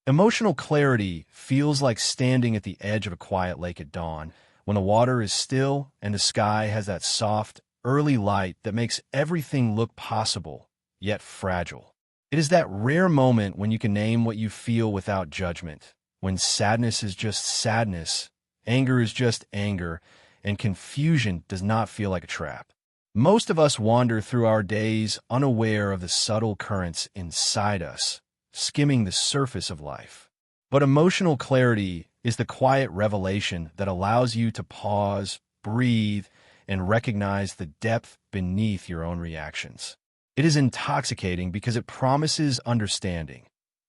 Emotional clarity feels like standing at the edge of a quiet lake at dawn, when the water is still and the sky has that soft, early light that makes everything look possible, yet fragile. It is that rare moment when you can name what you feel without judgment, when sadness is just sadness, anger is just anger, and confusion does not feel like a trap. Most of us wander through our days unaware of the subtle currents inside us, skimming the surface of life. But emotional clarity is the quiet revelation that allows you to pause, breathe, and recognize the depth beneath your own reactions. It is intoxicating because it promises understanding,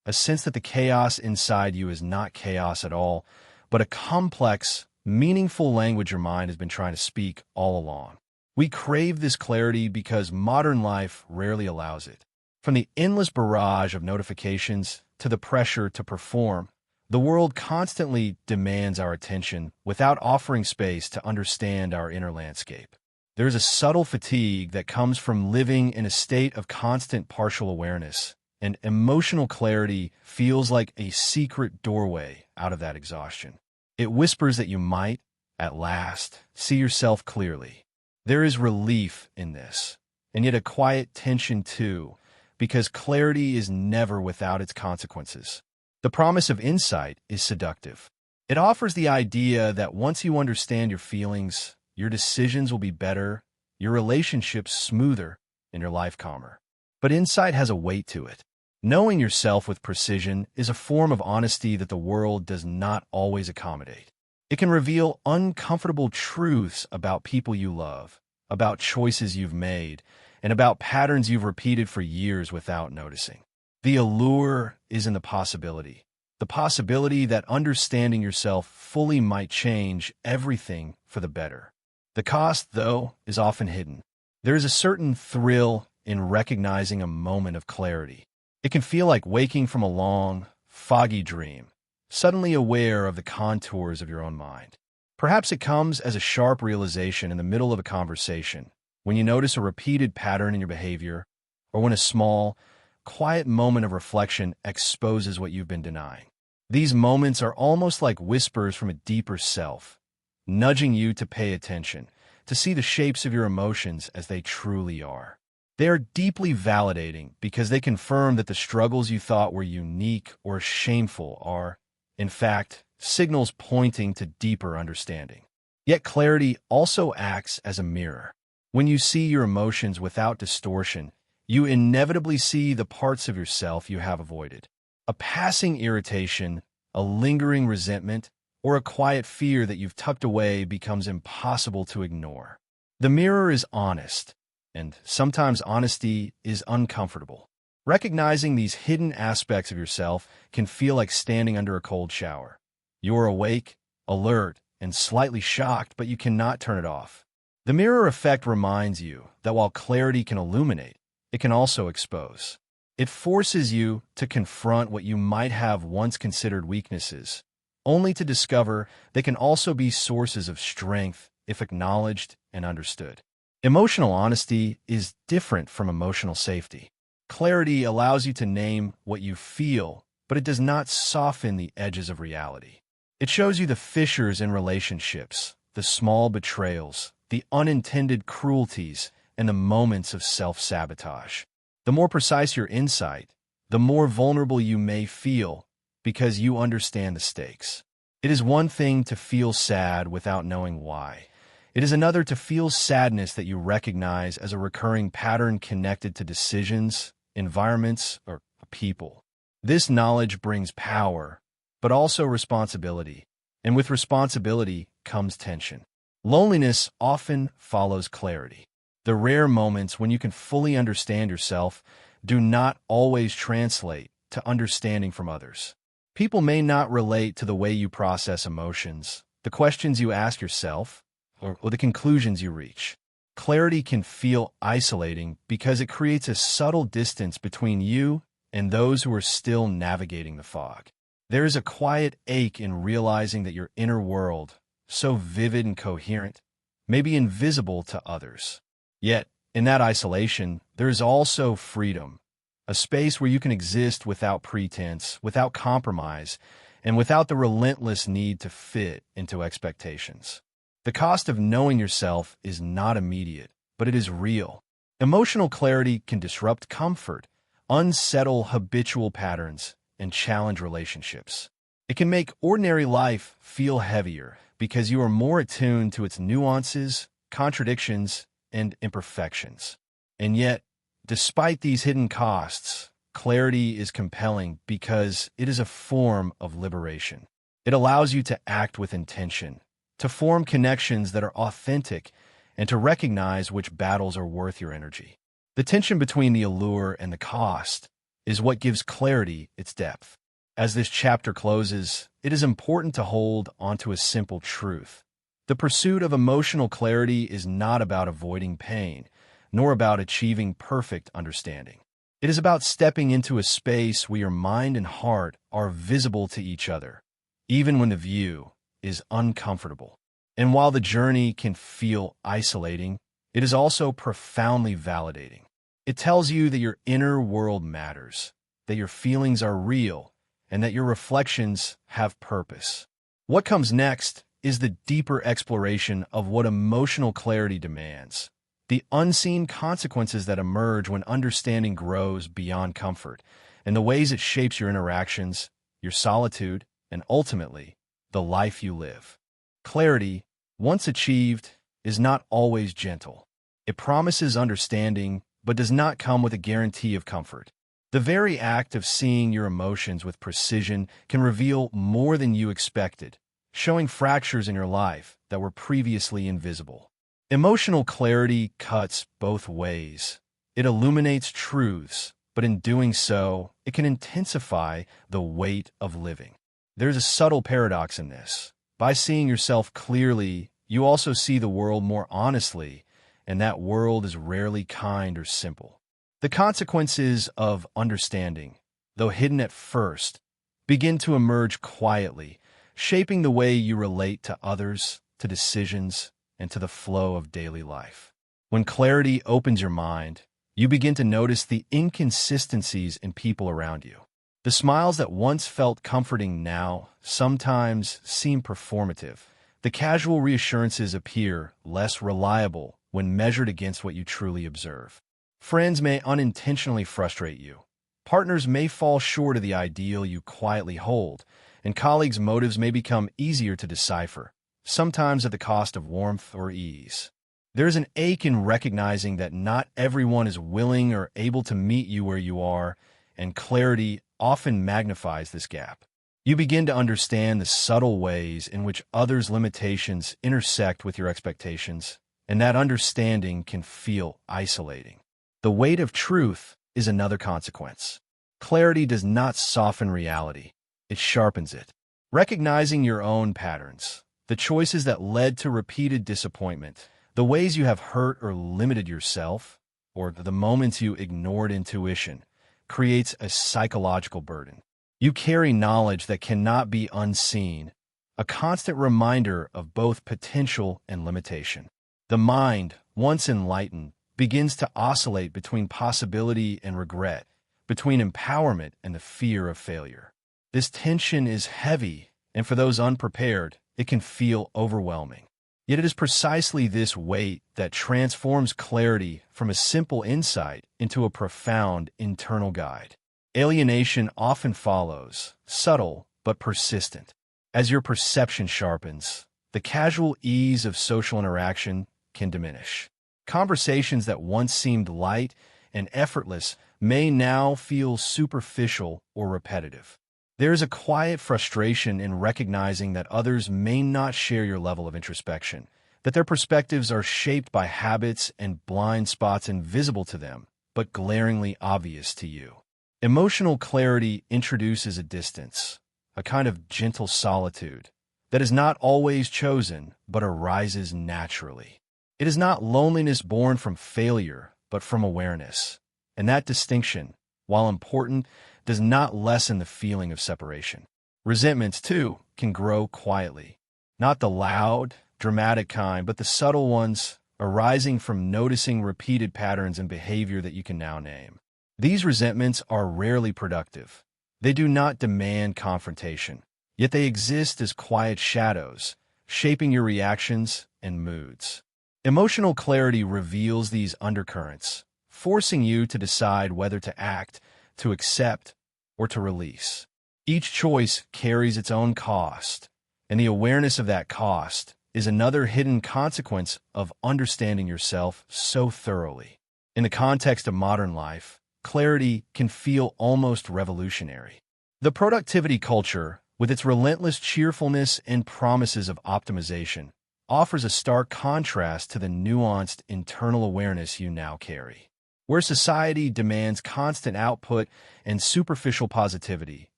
a sense that the chaos inside you is not chaos at all, but a complex, meaningful language your mind has been trying to speak all along. We crave this clarity because modern life rarely allows it. From the endless barrage of notifications to the pressure to perform, the world constantly demands our attention without offering space to understand our inner landscape. There is a subtle fatigue that comes from living in a state of constant partial awareness, and emotional clarity feels like a secret doorway out of that exhaustion. It whispers that you might, at last, see yourself clearly. There is relief in this, and yet a quiet tension too, because clarity is never without its consequences. The promise of insight is seductive. It offers the idea that once you understand your feelings, your decisions will be better, your relationships smoother, and your life calmer. But insight has a weight to it. Knowing yourself with precision is a form of honesty that the world does not always accommodate. It can reveal uncomfortable truths about people you love, about choices you've made, and about patterns you've repeated for years without noticing. The allure is in the possibility that understanding yourself fully might change everything for the better. The cost, though, is often hidden. There is a certain thrill in recognizing a moment of clarity. It can feel like waking from a long, foggy dream, suddenly aware of the contours of your own mind. Perhaps it comes as a sharp realization in the middle of a conversation, when you notice a repeated pattern in your behavior, or when a small, quiet moment of reflection exposes what you've been denying. These moments are almost like whispers from a deeper self, nudging you to pay attention, to see the shapes of your emotions as they truly are. They are deeply validating because they confirm that the struggles you thought were unique or shameful are, in fact, signals pointing to deeper understanding. Yet clarity also acts as a mirror. When you see your emotions without distortion, you inevitably see the parts of yourself you have avoided. A passing irritation, a lingering resentment, or a quiet fear that you've tucked away becomes impossible to ignore. The mirror is honest, and sometimes honesty is uncomfortable. Recognizing these hidden aspects of yourself can feel like standing under a cold shower. You're awake, alert, and slightly shocked, but you cannot turn it off. The mirror effect reminds you that while clarity can illuminate, it can also expose. It forces you to confront what you might have once considered weaknesses, only to discover they can also be sources of strength if acknowledged and understood. Emotional honesty is different from emotional safety. Clarity allows you to name what you feel, but it does not soften the edges of reality. It shows you the fissures in relationships, the small betrayals, the unintended cruelties, and the moments of self-sabotage. The more precise your insight, the more vulnerable you may feel because you understand the stakes. It is one thing to feel sad without knowing why. It is another to feel sadness that you recognize as a recurring pattern connected to decisions, environments, or people. This knowledge brings power, but also responsibility, and with responsibility comes tension. Loneliness often follows clarity. The rare moments when you can fully understand yourself do not always translate to understanding from others. People may not relate to the way you process emotions, the questions you ask yourself, or the conclusions you reach. Clarity can feel isolating because it creates a subtle distance between you and those who are still navigating the fog. There is a quiet ache in realizing that your inner world, so vivid and coherent, may be invisible to others. Yet, in that isolation, there is also freedom, a space where you can exist without pretense, without compromise, and without the relentless need to fit into expectations. The cost of knowing yourself is not immediate, but it is real. Emotional clarity can disrupt comfort, unsettle habitual patterns, and challenge relationships. It can make ordinary life feel heavier because you are more attuned to its nuances, contradictions, and imperfections. And yet, despite these hidden costs, clarity is compelling because it is a form of liberation. It allows you to act with intention, to form connections that are authentic, and to recognize which battles are worth your energy. The tension between the allure and the cost is what gives clarity its depth. As this chapter closes, it is important to hold onto a simple truth. The pursuit of emotional clarity is not about avoiding pain, nor about achieving perfect understanding. It is about stepping into a space where your mind and heart are visible to each other, even when the view is uncomfortable. And while the journey can feel isolating, it is also profoundly validating. It tells you that your inner world matters, that your feelings are real, and that your reflections have purpose. What comes next is the deeper exploration of what emotional clarity demands, the unseen consequences that emerge when understanding grows beyond comfort, and the ways it shapes your interactions, your solitude, and ultimately, the life you live. Clarity, once achieved, is not always gentle. It promises understanding, but does not come with a guarantee of comfort. The very act of seeing your emotions with precision can reveal more than you expected, showing fractures in your life that were previously invisible. Emotional clarity cuts both ways. It illuminates truths, but in doing so, it can intensify the weight of living. There's a subtle paradox in this. By seeing yourself clearly, you also see the world more honestly, and that world is rarely kind or simple. The consequences of understanding, though hidden at first, begin to emerge quietly, shaping the way you relate to others, to decisions, and to the flow of daily life. When clarity opens your mind, you begin to notice the inconsistencies in people around you. The smiles that once felt comforting now sometimes seem performative. The casual reassurances appear less reliable when measured against what you truly observe. Friends may unintentionally frustrate you. Partners may fall short of the ideal you quietly hold, and colleagues' motives may become easier to decipher, sometimes at the cost of warmth or ease. There is an ache in recognizing that not everyone is willing or able to meet you where you are, and clarity often magnifies this gap. You begin to understand the subtle ways in which others' limitations intersect with your expectations, and that understanding can feel isolating. The weight of truth is another consequence. Clarity does not soften reality, it sharpens it. Recognizing your own patterns, the choices that led to repeated disappointment, the ways you have hurt or limited yourself, or the moments you ignored intuition, creates a psychological burden. You carry knowledge that cannot be unseen, a constant reminder of both potential and limitation. The mind, once enlightened, begins to oscillate between possibility and regret, between empowerment and the fear of failure. This tension is heavy, and for those unprepared, it can feel overwhelming. Yet it is precisely this weight that transforms clarity from a simple insight into a profound internal guide. Alienation often follows, subtle but persistent. As your perception sharpens, the casual ease of social interaction can diminish. Conversations that once seemed light and effortless may now feel superficial or repetitive. There is a quiet frustration in recognizing that others may not share your level of introspection, that their perspectives are shaped by habits and blind spots invisible to them, but glaringly obvious to you. Emotional clarity introduces a distance, a kind of gentle solitude, that is not always chosen, but arises naturally. It is not loneliness born from failure, but from awareness. And that distinction, while important, does not lessen the feeling of separation. Resentments, too, can grow quietly. Not the loud, dramatic kind, but the subtle ones arising from noticing repeated patterns in behavior that you can now name. These resentments are rarely productive. They do not demand confrontation, yet they exist as quiet shadows, shaping your reactions and moods. Emotional clarity reveals these undercurrents, forcing you to decide whether to act, to accept, or to release. Each choice carries its own cost, and the awareness of that cost is another hidden consequence of understanding yourself so thoroughly. In the context of modern life, clarity can feel almost revolutionary. The productivity culture, with its relentless cheerfulness and promises of optimization, offers a stark contrast to the nuanced internal awareness you now carry. Where society demands constant output and superficial positivity,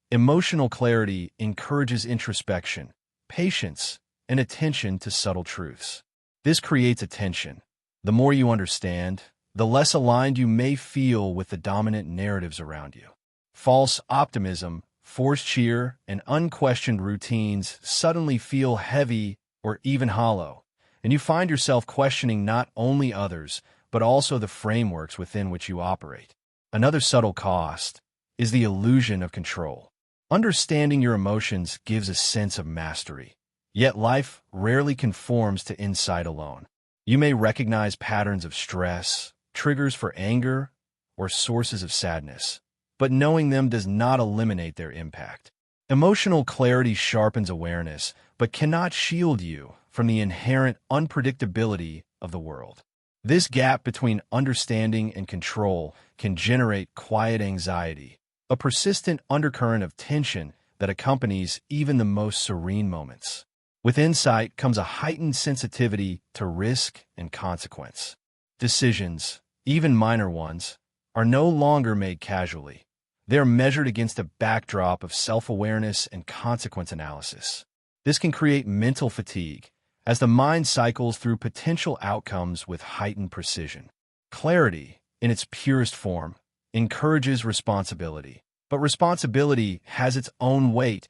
emotional clarity encourages introspection, patience, and attention to subtle truths. This creates a tension. The more you understand, the less aligned you may feel with the dominant narratives around you. False optimism, forced cheer, and unquestioned routines suddenly feel heavy or even hollow, and you find yourself questioning not only others, but also the frameworks within which you operate. Another subtle cost is the illusion of control. Understanding your emotions gives a sense of mastery, yet life rarely conforms to insight alone. You may recognize patterns of stress, triggers for anger, or sources of sadness, but knowing them does not eliminate their impact. Emotional clarity sharpens awareness, but cannot shield you from the inherent unpredictability of the world. This gap between understanding and control can generate quiet anxiety, a persistent undercurrent of tension that accompanies even the most serene moments. With insight comes a heightened sensitivity to risk and consequence. Decisions, even minor ones, are no longer made casually. They are measured against a backdrop of self-awareness and consequence analysis. This can create mental fatigue, as the mind cycles through potential outcomes with heightened precision. Clarity, in its purest form, encourages responsibility. But responsibility has its own weight,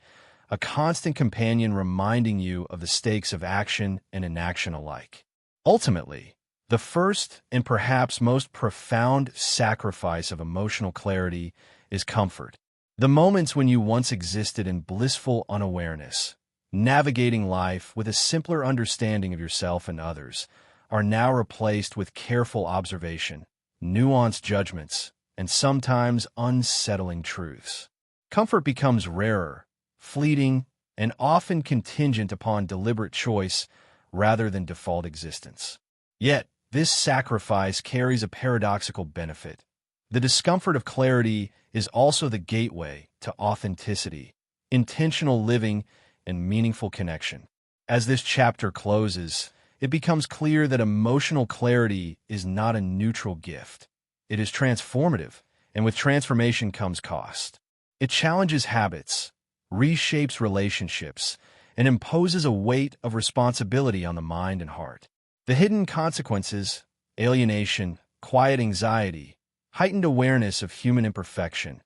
a constant companion reminding you of the stakes of action and inaction alike. Ultimately, the first and perhaps most profound sacrifice of emotional clarity is comfort. The moments when you once existed in blissful unawareness, navigating life with a simpler understanding of yourself and others, are now replaced with careful observation, nuanced judgments, and sometimes unsettling truths. Comfort becomes rarer, fleeting, and often contingent upon deliberate choice rather than default existence. Yet, this sacrifice carries a paradoxical benefit. The discomfort of clarity is also the gateway to authenticity, intentional living, and meaningful connection. As this chapter closes, it becomes clear that emotional clarity is not a neutral gift. It is transformative, and with transformation comes cost. It challenges habits, reshapes relationships, and imposes a weight of responsibility on the mind and heart. The hidden consequences, alienation, quiet anxiety, heightened awareness of human imperfection,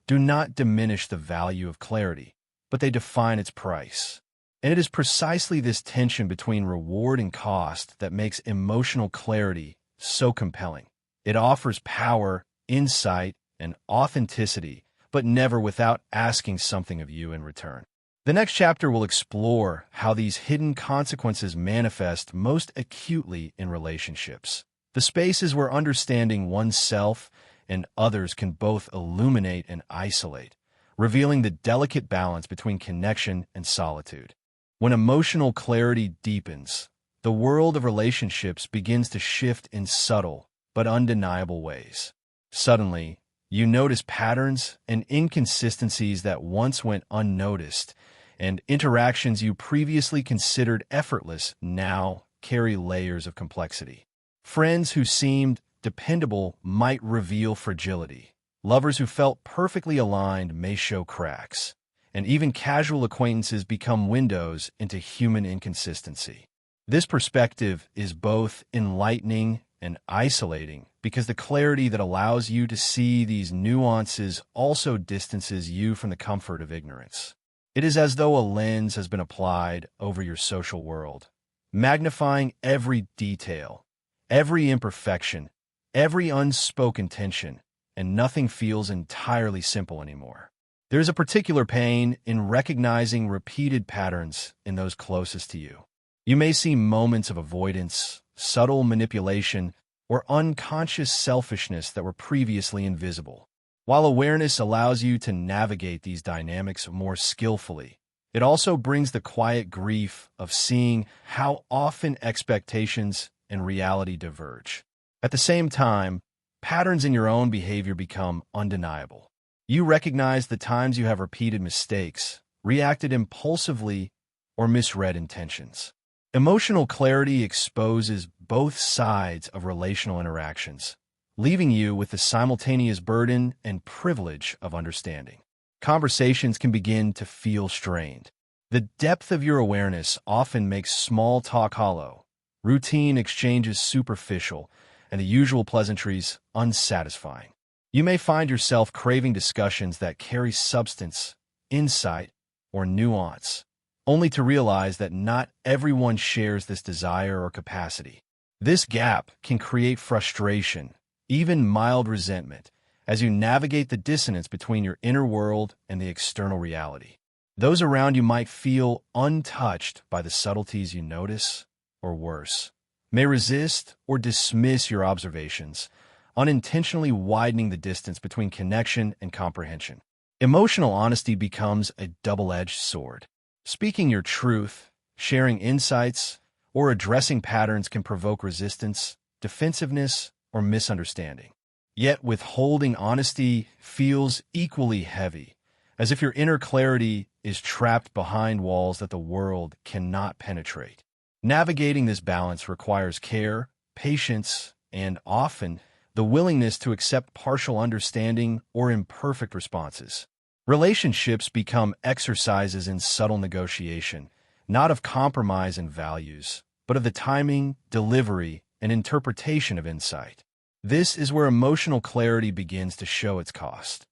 do not diminish the value of clarity, but they define its price. And it is precisely this tension between reward and cost that makes emotional clarity so compelling. It offers power, insight, and authenticity, but never without asking something of you in return. The next chapter will explore how these hidden consequences manifest most acutely in relationships, the spaces where understanding oneself and others can both illuminate and isolate, revealing the delicate balance between connection and solitude. When emotional clarity deepens, the world of relationships begins to shift in subtle but undeniable ways. Suddenly, you notice patterns and inconsistencies that once went unnoticed, and interactions you previously considered effortless now carry layers of complexity. Friends who seemed dependable might reveal fragility. Lovers who felt perfectly aligned may show cracks, and even casual acquaintances become windows into human inconsistency. This perspective is both enlightening and isolating because the clarity that allows you to see these nuances also distances you from the comfort of ignorance. It is as though a lens has been applied over your social world, magnifying every detail, every imperfection, every unspoken tension, and nothing feels entirely simple anymore. There's a particular pain in recognizing repeated patterns in those closest to you. You may see moments of avoidance, subtle manipulation, or unconscious selfishness that were previously invisible. While awareness allows you to navigate these dynamics more skillfully, it also brings the quiet grief of seeing how often expectations and reality diverge. At the same time, patterns in your own behavior become undeniable. You recognize the times you have repeated mistakes, reacted impulsively, or misread intentions. Emotional clarity exposes both sides of relational interactions, leaving you with the simultaneous burden and privilege of understanding. Conversations can begin to feel strained. The depth of your awareness often makes small talk hollow, routine exchanges superficial, and the usual pleasantries unsatisfying. You may find yourself craving discussions that carry substance, insight, or nuance, only to realize that not everyone shares this desire or capacity. This gap can create frustration, even mild resentment, as you navigate the dissonance between your inner world and the external reality. Those around you might feel untouched by the subtleties you notice, or worse, may resist or dismiss your observations, unintentionally widening the distance between connection and comprehension. Emotional honesty becomes a double-edged sword. Speaking your truth, sharing insights, or addressing patterns can provoke resistance, defensiveness, or misunderstanding. Yet withholding honesty feels equally heavy, as if your inner clarity is trapped behind walls that the world cannot penetrate. Navigating this balance requires care, patience, and often the willingness to accept partial understanding or imperfect responses. Relationships become exercises in subtle negotiation, not of compromise in values, but of the timing, delivery, and interpretation of insight. This is where emotional clarity begins to show its cost.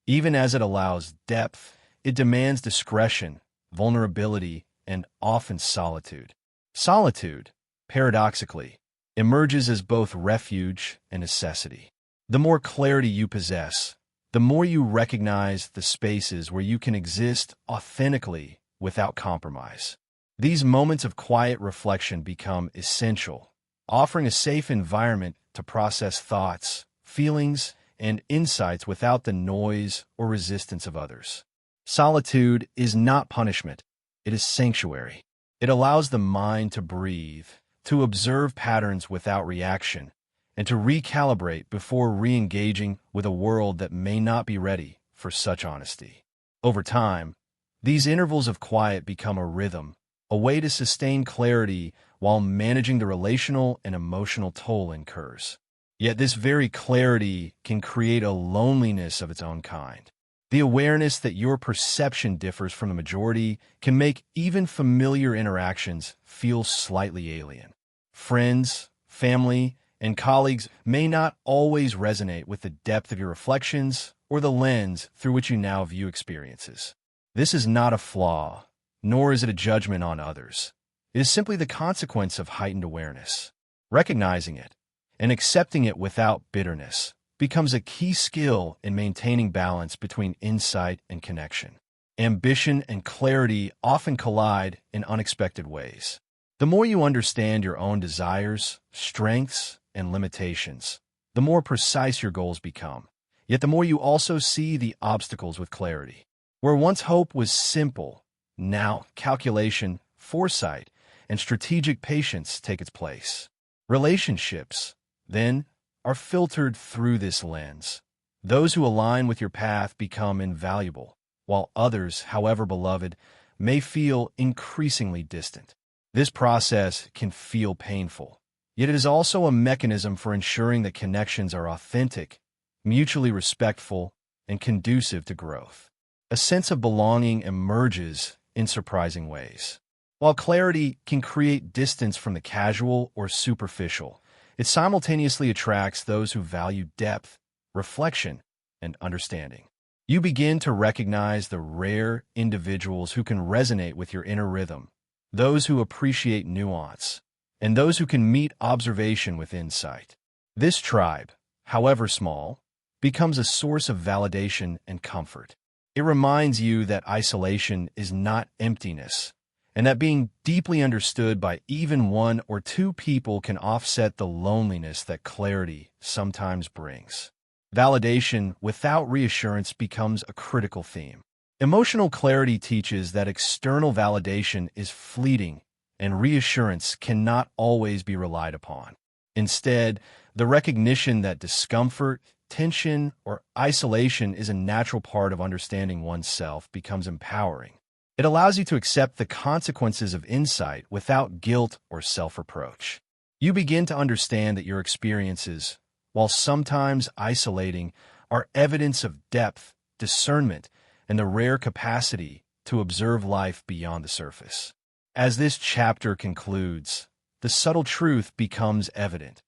Even as it allows depth, it demands discretion, vulnerability, and often solitude. Solitude, paradoxically, emerges as both refuge and necessity. The more clarity you possess, the more you recognize the spaces where you can exist authentically without compromise. These moments of quiet reflection become essential, offering a safe environment to process thoughts, feelings, and insights without the noise or resistance of others. Solitude is not punishment, it is sanctuary. It allows the mind to breathe, to observe patterns without reaction, and to recalibrate before re-engaging with a world that may not be ready for such honesty. Over time, these intervals of quiet become a rhythm, a way to sustain clarity while managing the relational and emotional toll it incurs. Yet this very clarity can create a loneliness of its own kind. The awareness that your perception differs from the majority can make even familiar interactions feel slightly alien. Friends, family, and colleagues may not always resonate with the depth of your reflections or the lens through which you now view experiences. This is not a flaw, nor is it a judgment on others. It is simply the consequence of heightened awareness. Recognizing it and accepting it without bitterness becomes a key skill in maintaining balance between insight and connection. Ambition and clarity often collide in unexpected ways. The more you understand your own desires, strengths, and limitations, the more precise your goals become. Yet the more you also see the obstacles with clarity. Where once hope was simple, now calculation, foresight, and strategic patience take its place. Relationships, then, are filtered through this lens. Those who align with your path become invaluable, while others, however beloved, may feel increasingly distant. This process can feel painful, yet it is also a mechanism for ensuring that connections are authentic, mutually respectful, and conducive to growth. A sense of belonging emerges in surprising ways. While clarity can create distance from the casual or superficial, it simultaneously attracts those who value depth, reflection, and understanding. You begin to recognize the rare individuals who can resonate with your inner rhythm, those who appreciate nuance, and those who can meet observation with insight. This tribe, however small, becomes a source of validation and comfort. It reminds you that isolation is not emptiness, and that being deeply understood by even one or two people can offset the loneliness that clarity sometimes brings. Validation without reassurance becomes a critical theme. Emotional clarity teaches that external validation is fleeting and reassurance cannot always be relied upon. Instead, the recognition that discomfort, tension, or isolation is a natural part of understanding oneself becomes empowering. It allows you to accept the consequences of insight without guilt or self-reproach. You begin to understand that your experiences, while sometimes isolating, are evidence of depth, discernment, and the rare capacity to observe life beyond the surface. As this chapter concludes, the subtle truth becomes evident.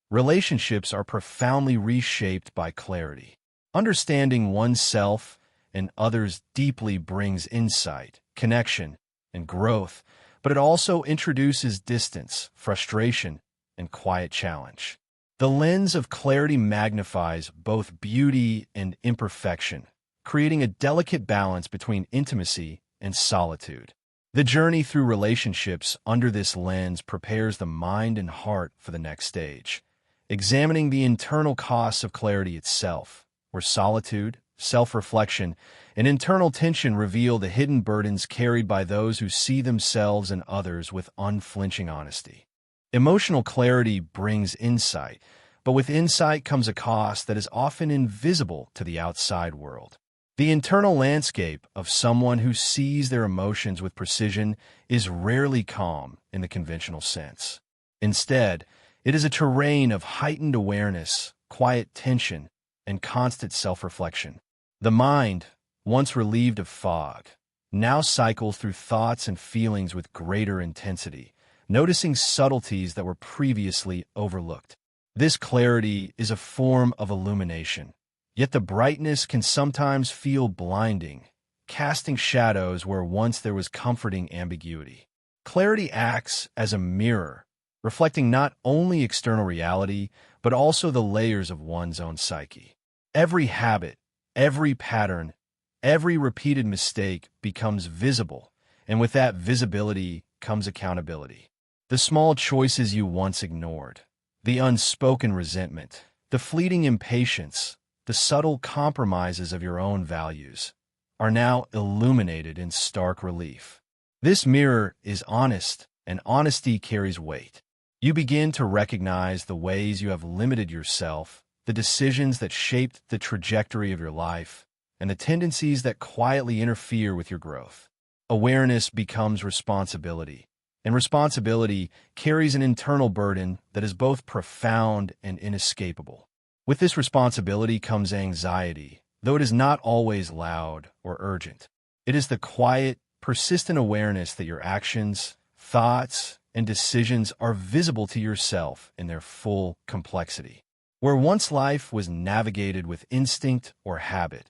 Relationships are profoundly reshaped by clarity. Understanding oneself and others deeply brings insight, connection, and growth, but it also introduces distance, frustration, and quiet challenge. The lens of clarity magnifies both beauty and imperfection, creating a delicate balance between intimacy and solitude. The journey through relationships under this lens prepares the mind and heart for the next stage, examining the internal costs of clarity itself, where solitude, self-reflection, and internal tension reveal the hidden burdens carried by those who see themselves and others with unflinching honesty. Emotional clarity brings insight, but with insight comes a cost that is often invisible to the outside world. The internal landscape of someone who sees their emotions with precision is rarely calm in the conventional sense. Instead, it is a terrain of heightened awareness, quiet tension, and constant self-reflection. The mind, once relieved of fog, now cycles through thoughts and feelings with greater intensity, noticing subtleties that were previously overlooked. This clarity is a form of illumination, yet the brightness can sometimes feel blinding, casting shadows where once there was comforting ambiguity. Clarity acts as a mirror, reflecting not only external reality, but also the layers of one's own psyche. Every habit, every pattern, every repeated mistake becomes visible, and with that visibility comes accountability. The small choices you once ignored, the unspoken resentment, the fleeting impatience, the subtle compromises of your own values, are now illuminated in stark relief. This mirror is honest, and honesty carries weight. You begin to recognize the ways you have limited yourself, the decisions that shaped the trajectory of your life, and the tendencies that quietly interfere with your growth. Awareness becomes responsibility, and responsibility carries an internal burden that is both profound and inescapable. With this responsibility comes anxiety, though it is not always loud or urgent. It is the quiet, persistent awareness that your actions, thoughts, and decisions are visible to yourself in their full complexity. Where once life was navigated with instinct or habit,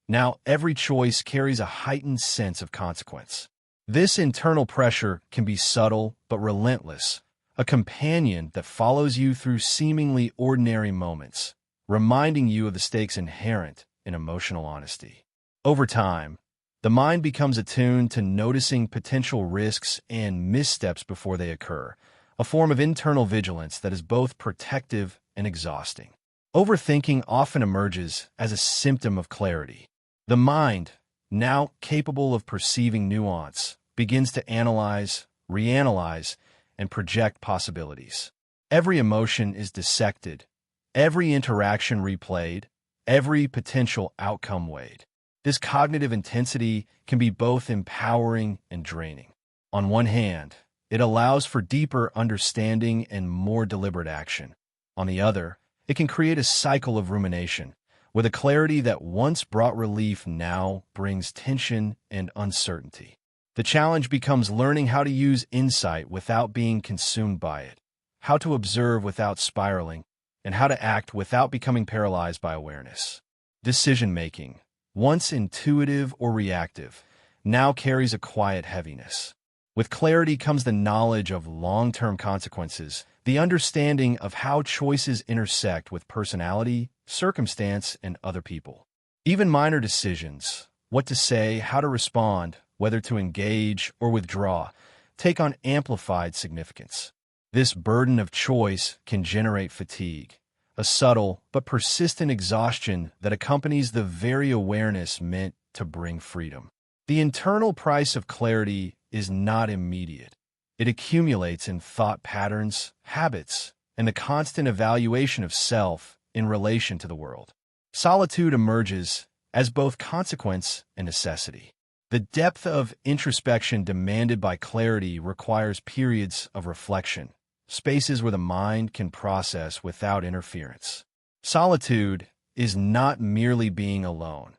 now every choice carries a heightened sense of consequence. This internal pressure can be subtle but relentless, a companion that follows you through seemingly ordinary moments, reminding you of the stakes inherent in emotional honesty. Over time, the mind becomes attuned to noticing potential risks and missteps before they occur, a form of internal vigilance that is both protective and exhausting. Overthinking often emerges as a symptom of clarity. The mind, now capable of perceiving nuance, begins to analyze, reanalyze, and project possibilities. Every emotion is dissected, every interaction replayed, every potential outcome weighed. This cognitive intensity can be both empowering and draining. On one hand, it allows for deeper understanding and more deliberate action. On the other, it can create a cycle of rumination, where the clarity that once brought relief now brings tension and uncertainty. The challenge becomes learning how to use insight without being consumed by it, how to observe without spiraling, and how to act without becoming paralyzed by awareness. Decision-making, once intuitive or reactive, now carries a quiet heaviness. With clarity comes the knowledge of long-term consequences, the understanding of how choices intersect with personality, circumstance, and other people. Even minor decisions, what to say, how to respond, whether to engage or withdraw, take on amplified significance. This burden of choice can generate fatigue, a subtle but persistent exhaustion that accompanies the very awareness meant to bring freedom. The internal price of clarity is not immediate. It accumulates in thought patterns, habits, and the constant evaluation of self in relation to the world. Solitude emerges as both consequence and necessity. The depth of introspection demanded by clarity requires periods of reflection, spaces where the mind can process without interference. Solitude is not merely being alone.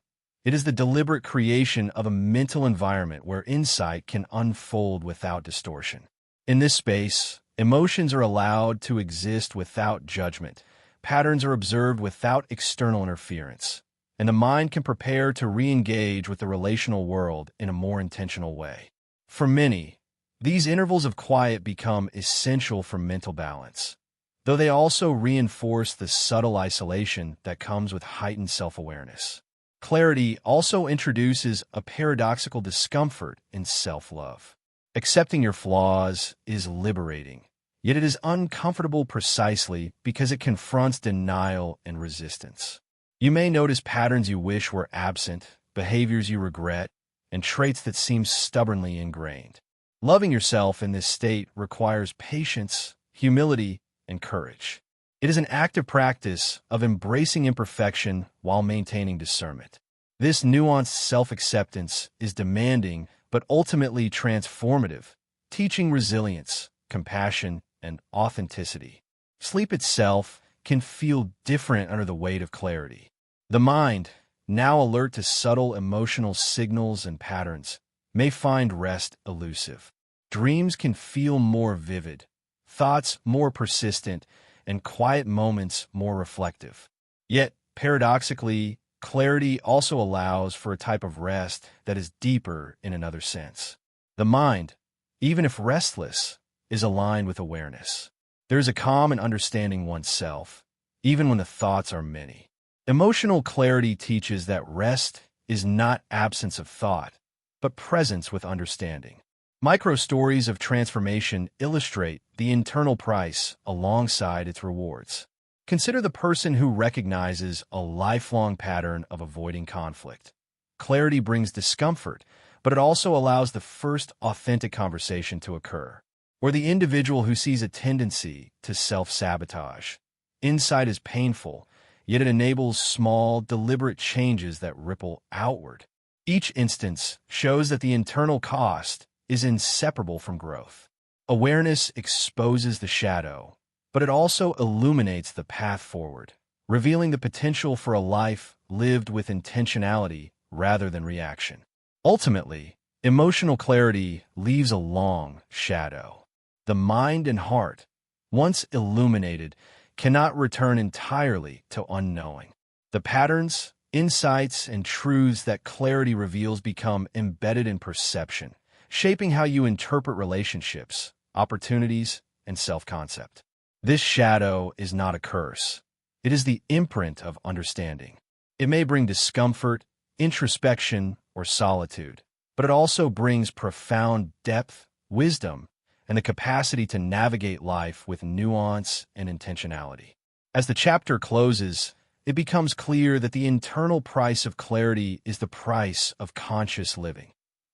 It is the deliberate creation of a mental environment where insight can unfold without distortion. In this space, emotions are allowed to exist without judgment, patterns are observed without external interference, and the mind can prepare to re-engage with the relational world in a more intentional way. For many, these intervals of quiet become essential for mental balance, though they also reinforce the subtle isolation that comes with heightened self-awareness. Clarity also introduces a paradoxical discomfort in self-love. Accepting your flaws is liberating, yet it is uncomfortable precisely because it confronts denial and resistance. You may notice patterns you wish were absent, behaviors you regret, and traits that seem stubbornly ingrained. Loving yourself in this state requires patience, humility, and courage. It is an active practice of embracing imperfection while maintaining discernment. This nuanced self-acceptance is demanding but ultimately transformative, teaching resilience, compassion, and authenticity. Sleep itself can feel different under the weight of clarity. The mind, now alert to subtle emotional signals and patterns, may find rest elusive. Dreams can feel more vivid, thoughts more persistent, and quiet moments more reflective. Yet, paradoxically, clarity also allows for a type of rest that is deeper in another sense. The mind, even if restless, is aligned with awareness. There is a calm in understanding oneself, even when the thoughts are many. Emotional clarity teaches that rest is not absence of thought, but presence with understanding. Micro-stories of transformation illustrate the internal price alongside its rewards. Consider the person who recognizes a lifelong pattern of avoiding conflict. Clarity brings discomfort, but it also allows the first authentic conversation to occur. Or the individual who sees a tendency to self-sabotage. Insight is painful, yet it enables small, deliberate changes that ripple outward. Each instance shows that the internal cost is inseparable from growth. Awareness exposes the shadow, but it also illuminates the path forward, revealing the potential for a life lived with intentionality rather than reaction. Ultimately, emotional clarity leaves a long shadow. The mind and heart, once illuminated, cannot return entirely to unknowing. The patterns, insights, and truths that clarity reveals become embedded in perception, shaping how you interpret relationships, opportunities, and self-concept. This shadow is not a curse. It is the imprint of understanding. It may bring discomfort, introspection, or solitude, but it also brings profound depth, wisdom, and the capacity to navigate life with nuance and intentionality. As the chapter closes, it becomes clear that the internal price of clarity is the price of conscious living.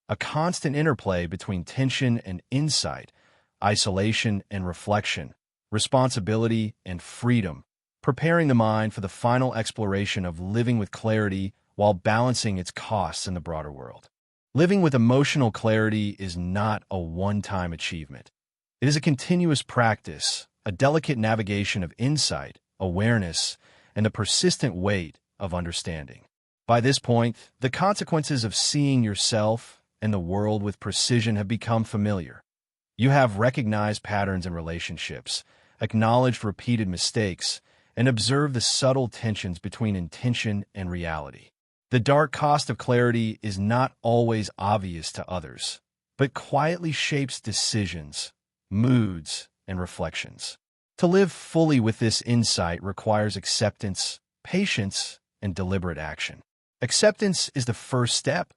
A constant interplay between tension and insight, isolation and reflection, responsibility and freedom, preparing the mind for the final exploration of living with clarity while balancing its costs in the broader world. Living with emotional clarity is not a one-time achievement. It is a continuous practice, a delicate navigation of insight, awareness, and the persistent weight of understanding. By this point, the consequences of seeing yourself and the world with precision have become familiar. You have recognized patterns in relationships, acknowledged repeated mistakes, and observed the subtle tensions between intention and reality. The dark cost of clarity is not always obvious to others, but quietly shapes decisions, moods, and reflections. To live fully with this insight requires acceptance, patience, and deliberate action. Acceptance is the first step,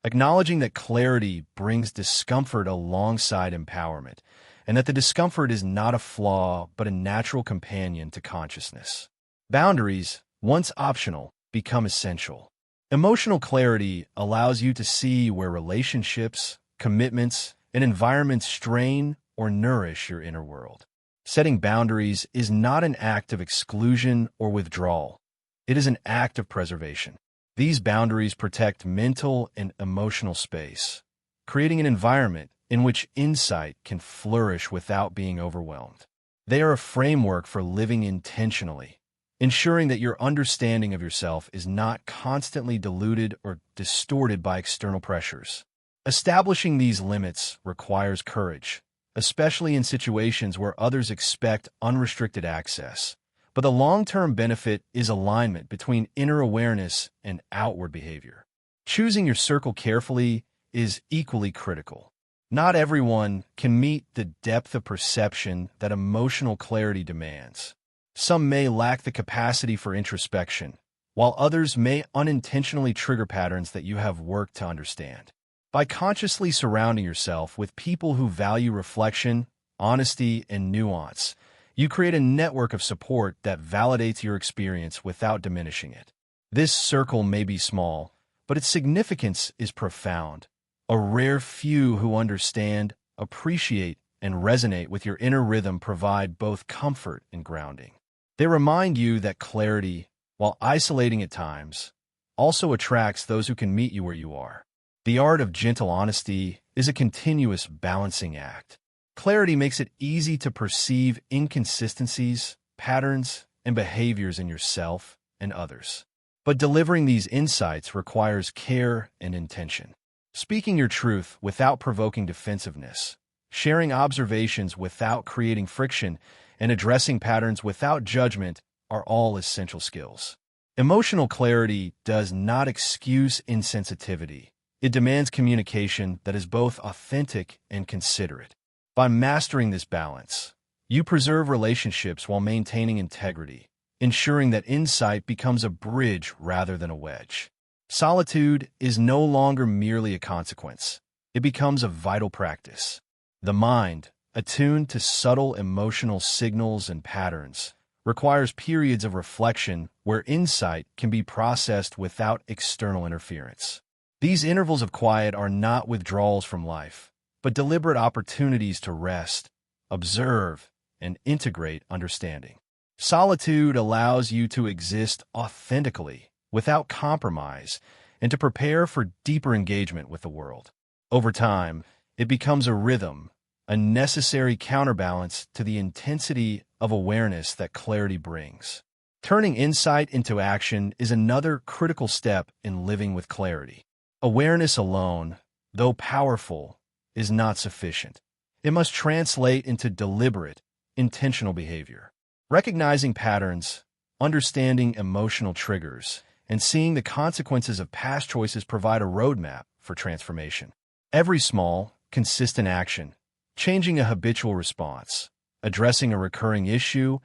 acknowledging that clarity brings discomfort alongside empowerment, and that the discomfort is not a flaw but a natural companion to consciousness. Boundaries, once optional, become essential. Emotional clarity allows you to see where relationships, commitments, and environments strain or nourish your inner world. Setting boundaries is not an act of exclusion or withdrawal. It is an act of preservation. These boundaries protect mental and emotional space, creating an environment in which insight can flourish without being overwhelmed. They are a framework for living intentionally, ensuring that your understanding of yourself is not constantly diluted or distorted by external pressures. Establishing these limits requires courage, especially in situations where others expect unrestricted access. But the long-term benefit is alignment between inner awareness and outward behavior. Choosing your circle carefully is equally critical. Not everyone can meet the depth of perception that emotional clarity demands. Some may lack the capacity for introspection, while others may unintentionally trigger patterns that you have worked to understand. By consciously surrounding yourself with people who value reflection, honesty, and nuance, you create a network of support that validates your experience without diminishing it. This circle may be small, but its significance is profound. A rare few who understand, appreciate, and resonate with your inner rhythm provide both comfort and grounding. They remind you that clarity, while isolating at times, also attracts those who can meet you where you are. The art of gentle honesty is a continuous balancing act. Clarity makes it easy to perceive inconsistencies, patterns, and behaviors in yourself and others. But delivering these insights requires care and intention. Speaking your truth without provoking defensiveness, sharing observations without creating friction, and addressing patterns without judgment are all essential skills. Emotional clarity does not excuse insensitivity. It demands communication that is both authentic and considerate. By mastering this balance, you preserve relationships while maintaining integrity, ensuring that insight becomes a bridge rather than a wedge. Solitude is no longer merely a consequence. It becomes a vital practice. The mind, attuned to subtle emotional signals and patterns, requires periods of reflection where insight can be processed without external interference. These intervals of quiet are not withdrawals from life, but deliberate opportunities to rest, observe, and integrate understanding. Solitude allows you to exist authentically, without compromise, and to prepare for deeper engagement with the world. Over time, it becomes a rhythm, a necessary counterbalance to the intensity of awareness that clarity brings. Turning insight into action is another critical step in living with clarity. Awareness alone, though powerful, is not sufficient. It must translate into deliberate, intentional behavior. Recognizing patterns, understanding emotional triggers, and seeing the consequences of past choices provide a roadmap for transformation. Every small, consistent action, changing a habitual response, addressing a recurring issue,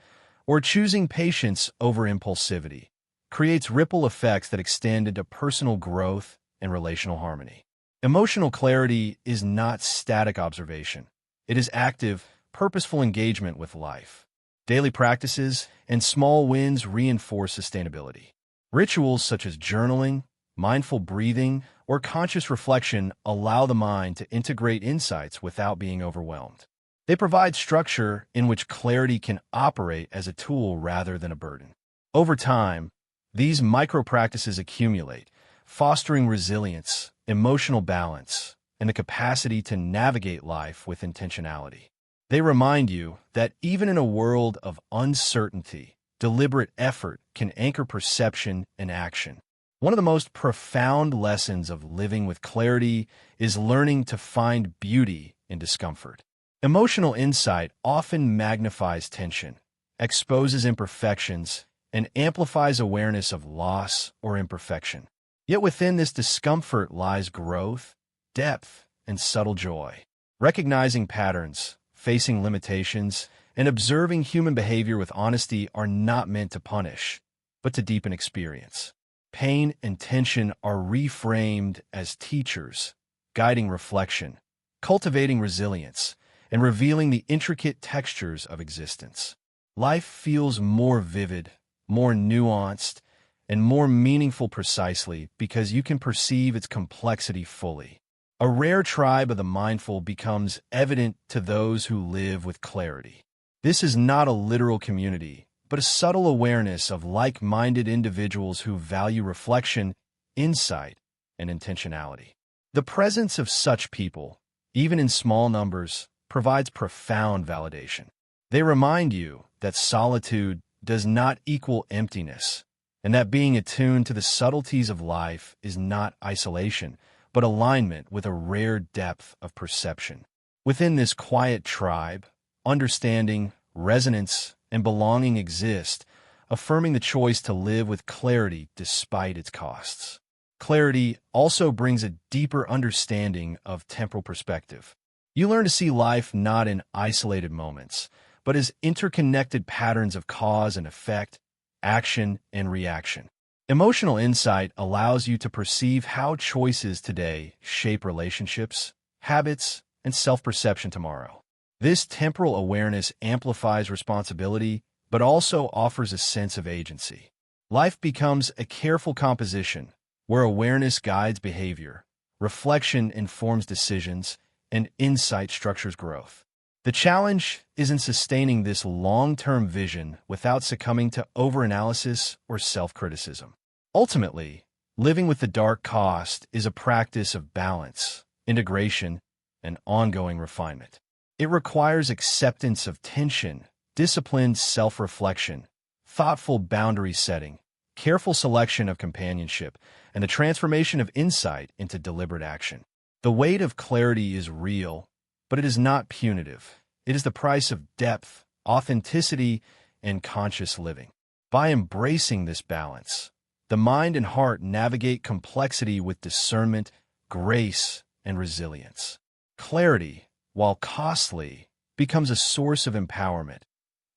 or choosing patience over impulsivity, creates ripple effects that extend into personal growth and relational harmony. Emotional clarity is not static observation. It is active, purposeful engagement with life. Daily practices and small wins reinforce sustainability. Rituals such as journaling, mindful breathing, or conscious reflection allow the mind to integrate insights without being overwhelmed. They provide structure in which clarity can operate as a tool rather than a burden. Over time, these micro-practices accumulate, fostering resilience, emotional balance, and the capacity to navigate life with intentionality. They remind you that even in a world of uncertainty, deliberate effort can anchor perception and action. One of the most profound lessons of living with clarity is learning to find beauty in discomfort. Emotional insight often magnifies tension, exposes imperfections, and amplifies awareness of loss or imperfection. Yet within this discomfort lies growth, depth, and subtle joy. Recognizing patterns, facing limitations, and observing human behavior with honesty are not meant to punish. but to deepen experience. Pain and tension are reframed as teachers, guiding reflection, cultivating resilience, and revealing the intricate textures of existence. Life feels more vivid, more nuanced, and more meaningful precisely because you can perceive its complexity fully. A rare tribe of the mindful becomes evident to those who live with clarity. This is not a literal community, but a subtle awareness of like-minded individuals who value reflection, insight, and intentionality. The presence of such people, even in small numbers, provides profound validation. They remind you that solitude does not equal emptiness, and that being attuned to the subtleties of life is not isolation, but alignment with a rare depth of perception. Within this quiet tribe, understanding, resonance, and belonging exist, affirming the choice to live with clarity despite its costs. Clarity also brings a deeper understanding of temporal perspective. You learn to see life not in isolated moments, but as interconnected patterns of cause and effect, action and reaction. Emotional insight allows you to perceive how choices today shape relationships, habits, and self-perception tomorrow. This temporal awareness amplifies responsibility, but also offers a sense of agency. Life becomes a careful composition where awareness guides behavior, reflection informs decisions, and insight structures growth. The challenge is in sustaining this long-term vision without succumbing to overanalysis or self-criticism. Ultimately, living with the dark cost is a practice of balance, integration, and ongoing refinement. It requires acceptance of tension, disciplined self-reflection, thoughtful boundary setting, careful selection of companionship, and the transformation of insight into deliberate action. The weight of clarity is real, but it is not punitive. It is the price of depth, authenticity, and conscious living. By embracing this balance, the mind and heart navigate complexity with discernment, grace, and resilience. Clarity, while costly, becomes a source of empowerment,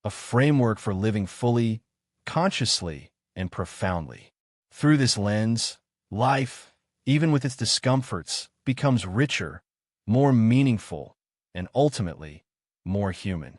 a framework for living fully, consciously, and profoundly. Through this lens, life, even with its discomforts, becomes richer, more meaningful, and ultimately, more human.